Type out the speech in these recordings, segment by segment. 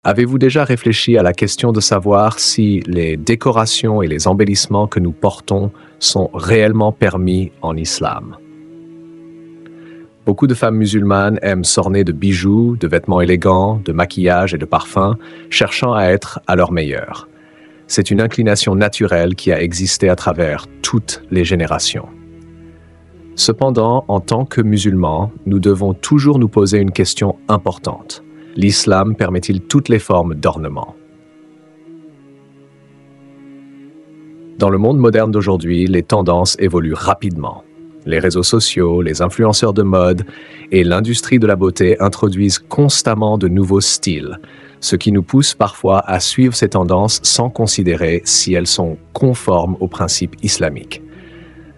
Avez-vous déjà réfléchi à la question de savoir si les décorations et les embellissements que nous portons sont réellement permis en islam? Beaucoup de femmes musulmanes aiment s'orner de bijoux, de vêtements élégants, de maquillage et de parfums, cherchant à être à leur meilleur. C'est une inclination naturelle qui a existé à travers toutes les générations. Cependant, en tant que musulmans, nous devons toujours nous poser une question importante. L'islam permet-il toutes les formes d'ornement? Dans le monde moderne d'aujourd'hui, les tendances évoluent rapidement. Les réseaux sociaux, les influenceurs de mode et l'industrie de la beauté introduisent constamment de nouveaux styles, ce qui nous pousse parfois à suivre ces tendances sans considérer si elles sont conformes aux principes islamiques.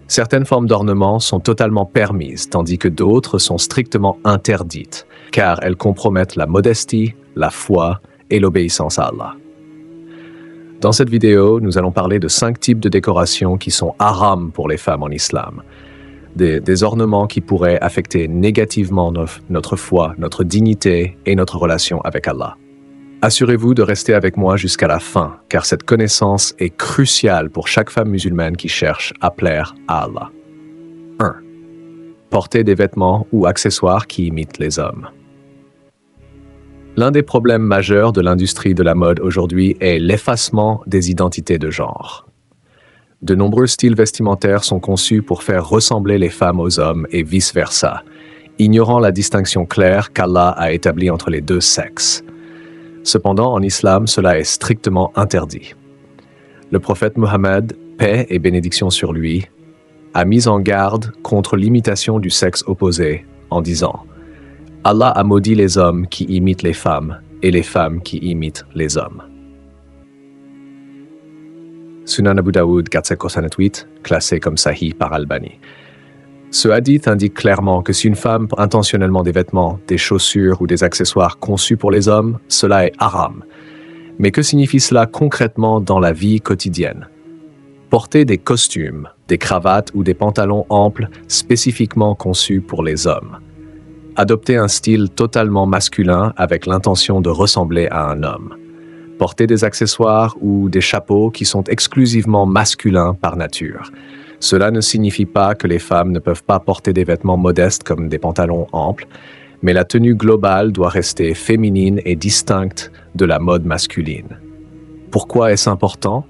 Certaines formes d'ornement sont totalement permises, tandis que d'autres sont strictement interdites, car elles compromettent la modestie, la foi et l'obéissance à Allah. Dans cette vidéo, nous allons parler de 5 types de décorations qui sont haram pour les femmes en islam. Des ornements qui pourraient affecter négativement notre foi, notre dignité et notre relation avec Allah. Assurez-vous de rester avec moi jusqu'à la fin, car cette connaissance est cruciale pour chaque femme musulmane qui cherche à plaire à Allah. 1. Porter des vêtements ou accessoires qui imitent les hommes. L'un des problèmes majeurs de l'industrie de la mode aujourd'hui est l'effacement des identités de genre. De nombreux styles vestimentaires sont conçus pour faire ressembler les femmes aux hommes et vice-versa, ignorant la distinction claire qu'Allah a établie entre les deux sexes. Cependant, en islam, cela est strictement interdit. Le prophète Mohammed, paix et bénédiction sur lui, a mis en garde contre l'imitation du sexe opposé en disant « Allah a maudit les hommes qui imitent les femmes et les femmes qui imitent les hommes ». Sunan Abu Daoud 4708, classé comme Sahih par Albani. Ce hadith indique clairement que si une femme porte intentionnellement des vêtements, des chaussures ou des accessoires conçus pour les hommes, cela est haram. Mais que signifie cela concrètement dans la vie quotidienne? Porter des costumes, des cravates ou des pantalons amples spécifiquement conçus pour les hommes. Adopter un style totalement masculin avec l'intention de ressembler à un homme. Porter des accessoires ou des chapeaux qui sont exclusivement masculins par nature. Cela ne signifie pas que les femmes ne peuvent pas porter des vêtements modestes comme des pantalons amples, mais la tenue globale doit rester féminine et distincte de la mode masculine. Pourquoi est-ce important?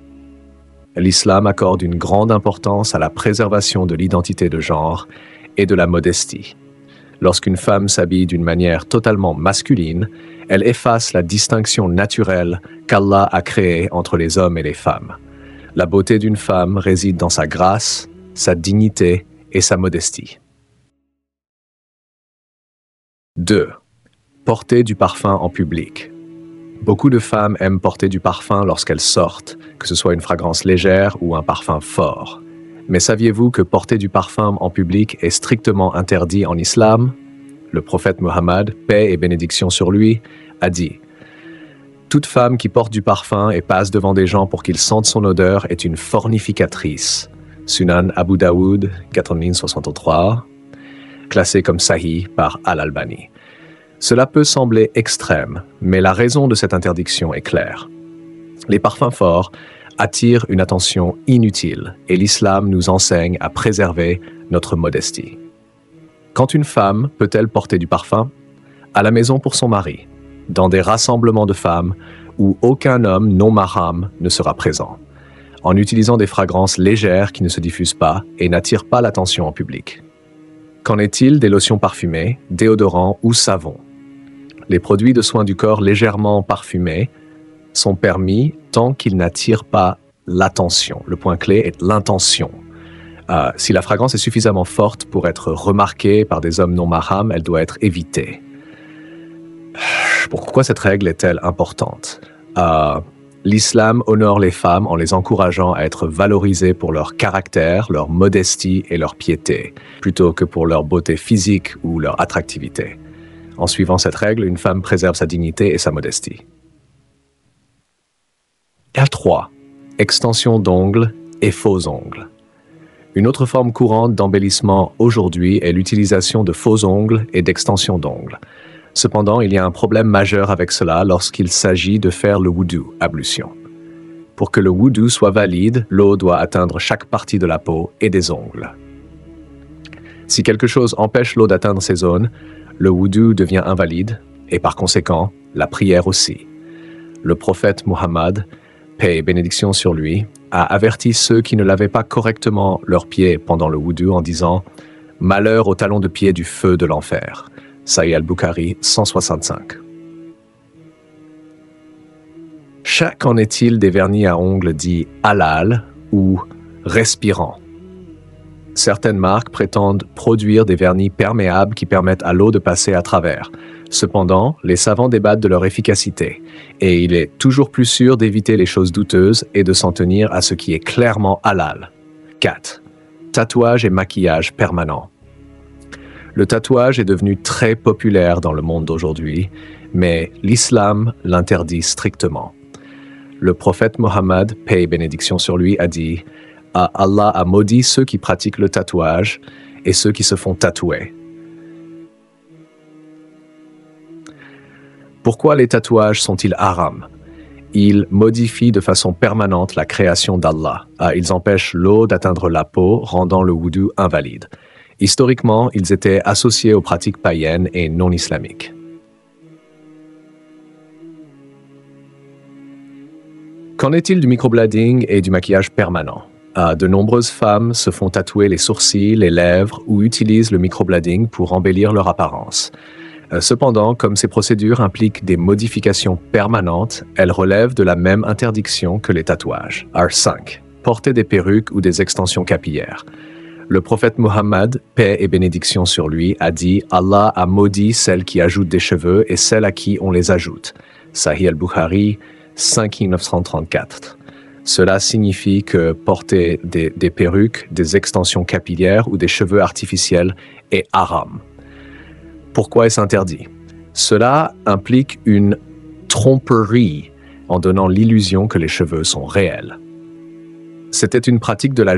L'islam accorde une grande importance à la préservation de l'identité de genre et de la modestie. Lorsqu'une femme s'habille d'une manière totalement masculine, elle efface la distinction naturelle qu'Allah a créée entre les hommes et les femmes. La beauté d'une femme réside dans sa grâce, sa dignité et sa modestie. 2. Porter du parfum en public. Beaucoup de femmes aiment porter du parfum lorsqu'elles sortent, que ce soit une fragrance légère ou un parfum fort. Mais saviez-vous que porter du parfum en public est strictement interdit en islam? Le prophète Mohammed, paix et bénédiction sur lui, a dit « Toute femme qui porte du parfum et passe devant des gens pour qu'ils sentent son odeur est une fornificatrice. » Sunan Abu Daoud, 4063, classé comme Sahih par Al-Albani. Cela peut sembler extrême, mais la raison de cette interdiction est claire. Les parfums forts attirent une attention inutile et l'islam nous enseigne à préserver notre modestie. Quand une femme peut-elle porter du parfum? À la maison pour son mari, dans des rassemblements de femmes où aucun homme non mahram ne sera présent, en utilisant des fragrances légères qui ne se diffusent pas et n'attirent pas l'attention en public. Qu'en est-il des lotions parfumées, déodorants ou savons? Les produits de soins du corps légèrement parfumés sont permis tant qu'ils n'attirent pas l'attention. Le point clé est l'intention. Si la fragrance est suffisamment forte pour être remarquée par des hommes non mahram, elle doit être évitée. Pourquoi cette règle est-elle importante? L'islam honore les femmes en les encourageant à être valorisées pour leur caractère, leur modestie et leur piété, plutôt que pour leur beauté physique ou leur attractivité. En suivant cette règle, une femme préserve sa dignité et sa modestie. 3. Extension d'ongles et faux ongles. Une autre forme courante d'embellissement aujourd'hui est l'utilisation de faux ongles et d'extensions d'ongles. Cependant, il y a un problème majeur avec cela lorsqu'il s'agit de faire le wudu, ablution. Pour que le wudu soit valide, l'eau doit atteindre chaque partie de la peau et des ongles. Si quelque chose empêche l'eau d'atteindre ces zones, le wudu devient invalide et par conséquent, la prière aussi. Le prophète Muhammad, paix et bénédiction sur lui, a averti ceux qui ne lavaient pas correctement leurs pieds pendant le wudu en disant « Malheur aux talons de pied du feu de l'enfer ». Sahih al-Bukhari 165. Qu'en est-il des vernis à ongles dits halal ou respirants? Certaines marques prétendent produire des vernis perméables qui permettent à l'eau de passer à travers. Cependant, les savants débattent de leur efficacité, et il est toujours plus sûr d'éviter les choses douteuses et de s'en tenir à ce qui est clairement halal. 4. Tatouage et maquillage permanent. Le tatouage est devenu très populaire dans le monde d'aujourd'hui, mais l'islam l'interdit strictement. Le prophète Mohammed, paix et bénédiction sur lui, a dit « Allah a maudit ceux qui pratiquent le tatouage et ceux qui se font tatouer. » Pourquoi les tatouages sont-ils haram? Ils modifient de façon permanente la création d'Allah. Ils empêchent l'eau d'atteindre la peau, rendant le wudu invalide. Historiquement, ils étaient associés aux pratiques païennes et non islamiques. Qu'en est-il du microblading et du maquillage permanent? De nombreuses femmes se font tatouer les sourcils, les lèvres ou utilisent le microblading pour embellir leur apparence. Cependant, comme ces procédures impliquent des modifications permanentes, elles relèvent de la même interdiction que les tatouages. R5. Porter des perruques ou des extensions capillaires. Le prophète Muhammad, paix et bénédiction sur lui, a dit « Allah a maudit celles qui ajoutent des cheveux et celles à qui on les ajoute ». Sahih al-Bukhari 5934. Cela signifie que porter des perruques, des extensions capillaires ou des cheveux artificiels est haram. Pourquoi est-ce interdit? Cela implique une tromperie en donnant l'illusion que les cheveux sont réels. C'était une pratique de la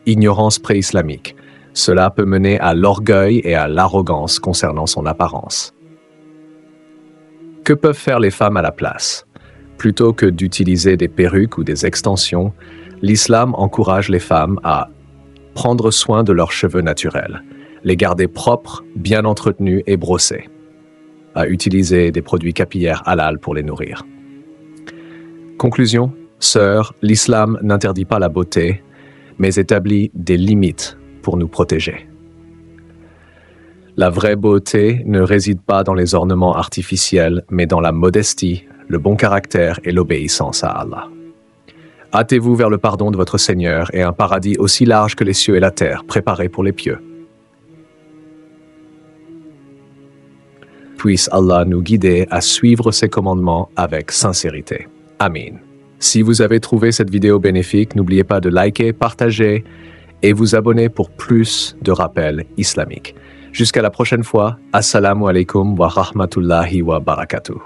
ignorance pré-islamique. Cela peut mener à l'orgueil et à l'arrogance concernant son apparence. Que peuvent faire les femmes à la place? Plutôt que d'utiliser des perruques ou des extensions, l'islam encourage les femmes à prendre soin de leurs cheveux naturels, les garder propres, bien entretenus et brossés, à utiliser des produits capillaires halal pour les nourrir. Conclusion, sœurs, l'islam n'interdit pas la beauté, mais établit des limites pour nous protéger. La vraie beauté ne réside pas dans les ornements artificiels, mais dans la modestie, le bon caractère et l'obéissance à Allah. Hâtez-vous vers le pardon de votre Seigneur et un paradis aussi large que les cieux et la terre, préparé pour les pieux. Puisse Allah nous guider à suivre ses commandements avec sincérité. Amin. Si vous avez trouvé cette vidéo bénéfique, n'oubliez pas de liker, partager et vous abonner pour plus de rappels islamiques. Jusqu'à la prochaine fois, assalamu alaikum wa rahmatullahi wa barakatuh.